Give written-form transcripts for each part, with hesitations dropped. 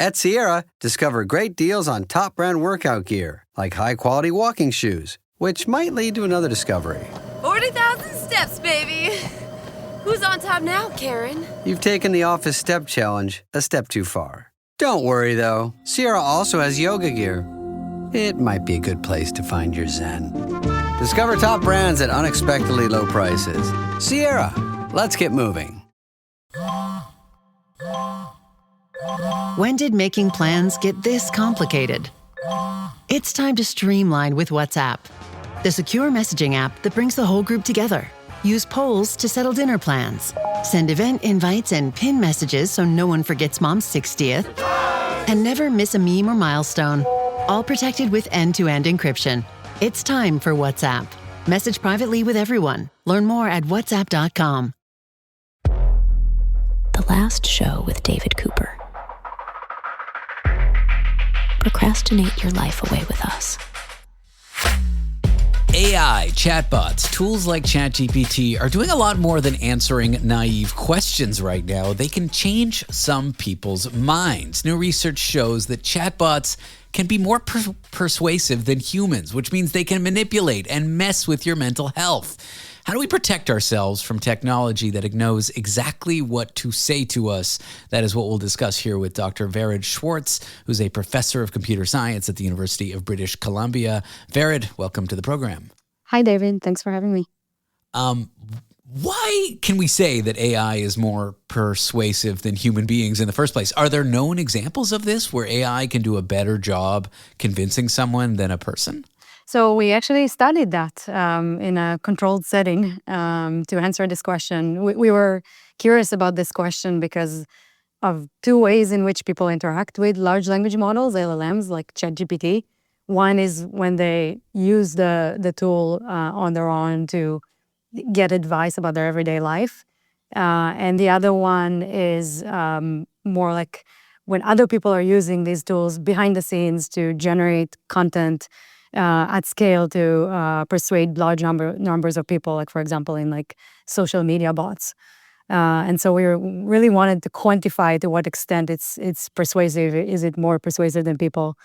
At Sierra, discover great deals on top brand workout gear, like high-quality walking shoes, which might lead to another discovery. 40,000 steps, baby. Who's on top now, Karen? You've taken the office step challenge a step too far. Don't worry, though. Sierra also has yoga gear. It might be a good place to find your zen. Discover top brands at unexpectedly low prices. Sierra, let's get moving. When did making plans get this complicated? It's time to streamline with WhatsApp, the secure messaging app that brings the whole group together. Use polls to settle dinner plans. Send event invites and pin messages so no one forgets Mom's 60th. And never miss a meme or milestone. All protected with end-to-end encryption. It's time for WhatsApp. Message privately with everyone. Learn more at whatsapp.com. The last show with David Cooper. Procrastinate your life away with us. AI, chatbots, tools like ChatGPT are doing a lot more than answering naive questions right now. They can change some people's minds. New research shows that chatbots can be more persuasive than humans, which means they can manipulate and mess with your mental health. How do we protect ourselves from technology that knows exactly what to say to us? That is what we'll discuss here with Dr. Vered Shwartz, who's a professor of computer science at the University of British Columbia. Vered, welcome to the program. Hi, David. Thanks for having me. Why can we say that AI is more persuasive than human beings in the first place? Are there known examples of this where AI can do a better job convincing someone than a person? So we actually studied that in a controlled setting to answer this question. We were curious about this question because of two ways in which people interact with large language models, LLMs, like ChatGPT. One is when they use the tool on their own to get advice about their everyday life. And the other one is more like when other people are using these tools behind the scenes to generate content at scale to persuade large numbers of people, like for example in like social media bots. And so we really wanted to quantify to what extent it's persuasive. Is it more persuasive than people?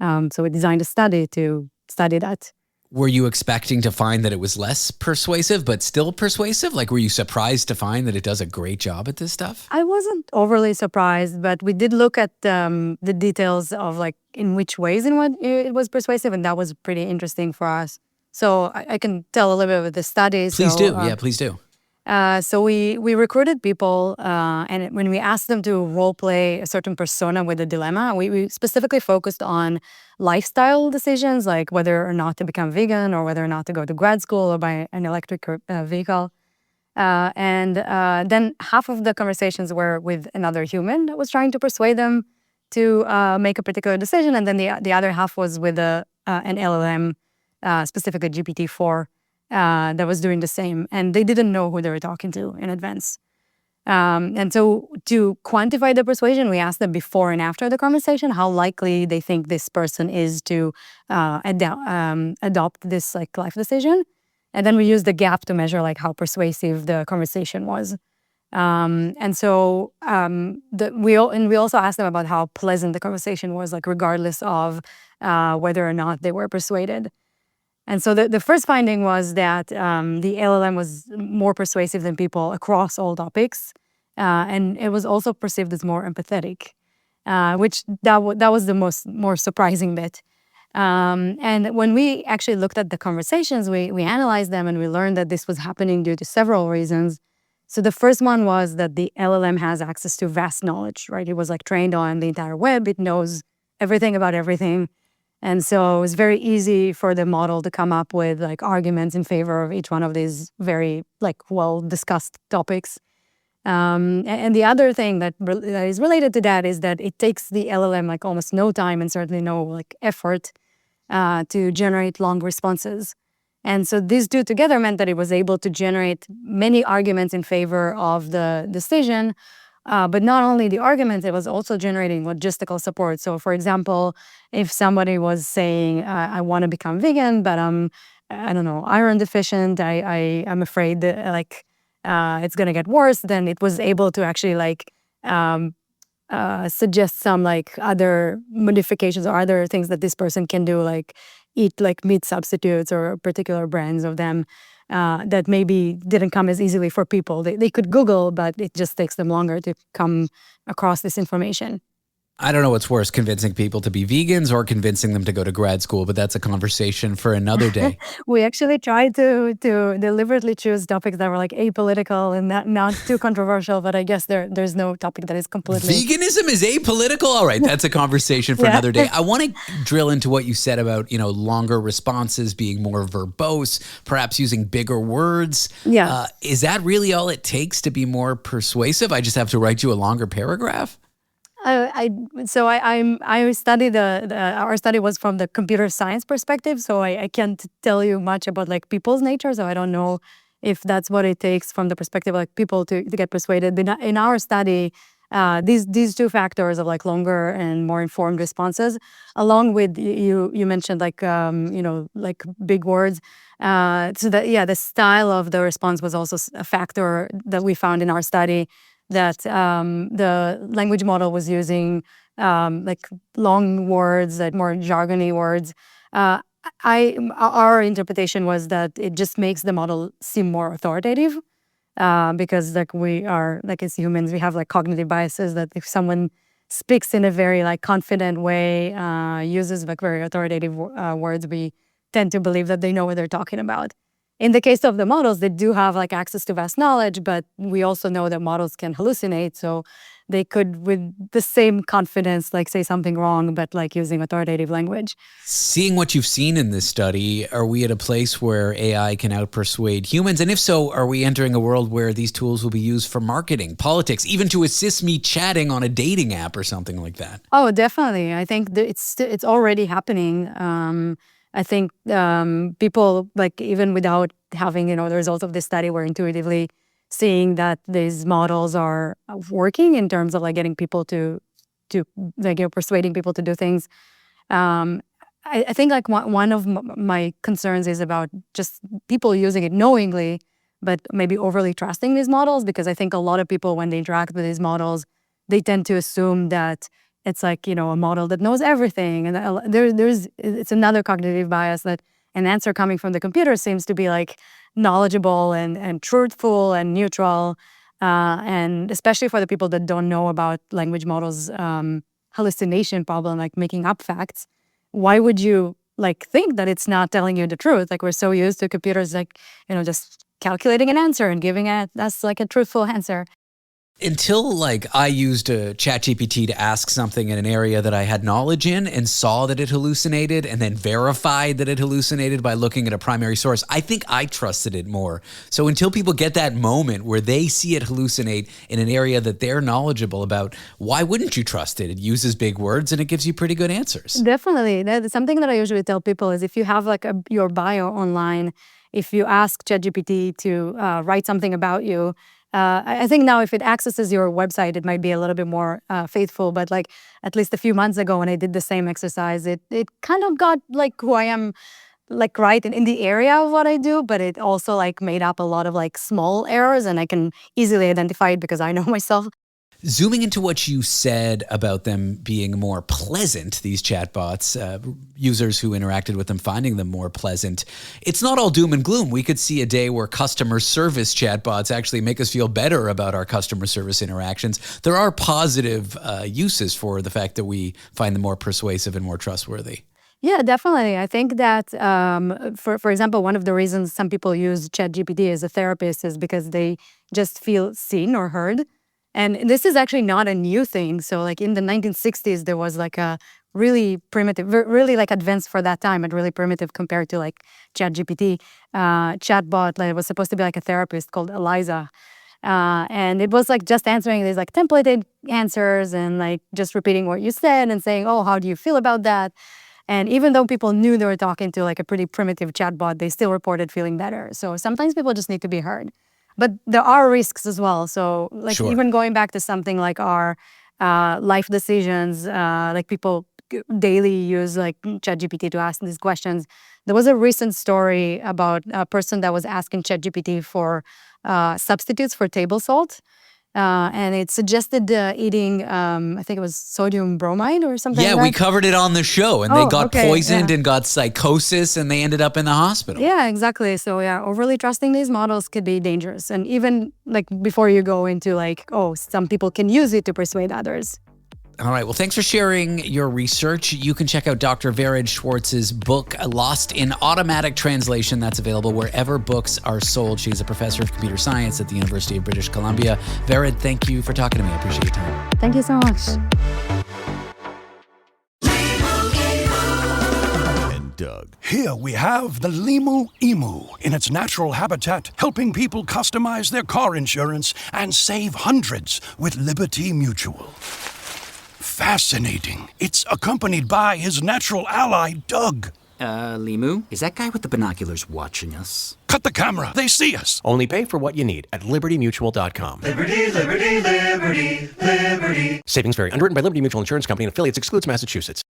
So we designed a study to study that. Were you expecting to find that it was less persuasive, but still persuasive? Like, were you surprised to find that it does a great job at this stuff? I wasn't overly surprised, but we did look at the details of like in which ways in what it was persuasive, and that was pretty interesting for us. So I can tell a little bit about the study. Please do. Yeah, please do. So we recruited people, and when we asked them to role play a certain persona with a dilemma, we specifically focused on lifestyle decisions, like whether or not to become vegan or whether or not to go to grad school or buy an electric vehicle. And then half of the conversations were with another human that was trying to persuade them to make a particular decision, and then the other half was with an LLM, specifically GPT-4. That was doing the same, and they didn't know who they were talking to in advance. And so to quantify the persuasion, we asked them before and after the conversation how likely they think this person is to adopt this like life decision. And then we used the gap to measure like how persuasive the conversation was. And so we also asked them about how pleasant the conversation was, like regardless of whether or not they were persuaded. And so the first finding was that the LLM was more persuasive than people across all topics. And it was also perceived as more empathetic, which that was the more surprising bit. And when we actually looked at the conversations, we analyzed them and we learned that this was happening due to several reasons. So the first one was that the LLM has access to vast knowledge, right? It was like trained on the entire web. It knows everything about everything. And so it was very easy for the model to come up with like arguments in favor of each one of these very like well-discussed topics. And the other thing that is related to that is that it takes the LLM like almost no time and certainly no like effort to generate long responses. And so these two together meant that it was able to generate many arguments in favor of the decision. But not only the arguments, it was also generating logistical support. So for example, if somebody was saying, I want to become vegan, but I don't know, iron deficient, I'm afraid that it's going to get worse, then it was able to actually suggest some like other modifications or other things that this person can do, like eat like meat substitutes or particular brands of them that maybe didn't come as easily for people. They could Google, but it just takes them longer to come across this information. I don't know what's worse, convincing people to be vegans or convincing them to go to grad school, but that's a conversation for another day. We actually tried to deliberately choose topics that were like apolitical and not too controversial, but I guess there's no topic that is completely... Veganism is apolitical? All right, that's a conversation for another day. I want to drill into what you said about, longer responses, being more verbose, perhaps using bigger words. Yeah. Is that really all it takes to be more persuasive? I just have to write you a longer paragraph? I studied our study was from the computer science perspective, so I can't tell you much about like people's nature. So I don't know if that's what it takes from the perspective of like people to get persuaded. But in our study, these two factors of like longer and more informed responses, along with you mentioned like like big words. So that the style of the response was also a factor that we found in our study, that the language model was using like long words, that more jargony words. Our interpretation was that it just makes the model seem more authoritative because like we are, like as humans, we have like cognitive biases that if someone speaks in a very like confident way, uses like very authoritative words, we tend to believe that they know what they're talking about. In the case of the models, they do have like access to vast knowledge, but we also know that models can hallucinate. So they could, with the same confidence, like say something wrong, but like using authoritative language. Seeing what you've seen in this study, are we at a place where AI can outpersuade humans? And if so, are we entering a world where these tools will be used for marketing, politics, even to assist me chatting on a dating app or something like that? Oh, definitely. I think that it's already happening. I think people, like even without having the results of this study, were intuitively seeing that these models are working in terms of like getting people to like persuading people to do things. I think like one of my concerns is about just people using it knowingly, but maybe overly trusting these models, because I think a lot of people, when they interact with these models, they tend to assume that it's like, a model that knows everything. And it's another cognitive bias that an answer coming from the computer seems to be like knowledgeable and truthful and neutral. And especially for the people that don't know about language models' hallucination problem, like making up facts, why would you like think that it's not telling you the truth? Like we're so used to computers like, just calculating an answer and giving us like a truthful answer. Until like I used a ChatGPT to ask something in an area that I had knowledge in and saw that it hallucinated and then verified that it hallucinated by looking at a primary source, I think I trusted it more. So until people get that moment where they see it hallucinate in an area that they're knowledgeable about, why wouldn't you trust it? It uses big words and it gives you pretty good answers. Definitely. That's something that I usually tell people is if you have like your bio online, if you ask ChatGPT to write something about you, I think now if it accesses your website, it might be a little bit more faithful. But like at least a few months ago when I did the same exercise, it kind of got like who I am, like right in the area of what I do. But it also like made up a lot of like small errors, and I can easily identify it because I know myself. Zooming into what you said about them being more pleasant, these chatbots, users who interacted with them finding them more pleasant, it's not all doom and gloom. We could see a day where customer service chatbots actually make us feel better about our customer service interactions. There are positive uses for the fact that we find them more persuasive and more trustworthy. Yeah, definitely. I think that, for example, one of the reasons some people use ChatGPT as a therapist is because they just feel seen or heard. And this is actually not a new thing. So like in the 1960s, there was like a really primitive, really like advanced for that time, and really primitive compared to like ChatGPT chatbot. Like it was supposed to be like a therapist called Eliza. And it was like just answering these like templated answers and like just repeating what you said and saying, oh, how do you feel about that? And even though people knew they were talking to like a pretty primitive chatbot, they still reported feeling better. So sometimes people just need to be heard. But there are risks as well. So like Sure. even going back to something like our life decisions, like people daily use like ChatGPT to ask these questions. There was a recent story about a person that was asking ChatGPT for substitutes for table salt. And it suggested eating, I think it was sodium bromide or something Yeah, like we that. covered it on the show, and they Oh, got okay, poisoned yeah. and got psychosis, and they ended up in the hospital. Yeah, exactly. So yeah, overly trusting these models could be dangerous. And even like before you go into like, oh, some people can use it to persuade others. All right. Well, thanks for sharing your research. You can check out Dr. Vered Shwartz's book, Lost in Automatic Translation. That's available wherever books are sold. She's a professor of computer science at the University of British Columbia. Vered, thank you for talking to me. I appreciate your time. Thank you so much. Doug. Here we have the Limu Emu in its natural habitat, helping people customize their car insurance and save hundreds with Liberty Mutual. Fascinating. It's accompanied by his natural ally, Doug. Limu? Is that guy with the binoculars watching us? Cut the camera. They see us. Only pay for what you need at libertymutual.com. Liberty, liberty, liberty, liberty. Savings vary. Underwritten by Liberty Mutual Insurance Company and affiliates. Excludes Massachusetts.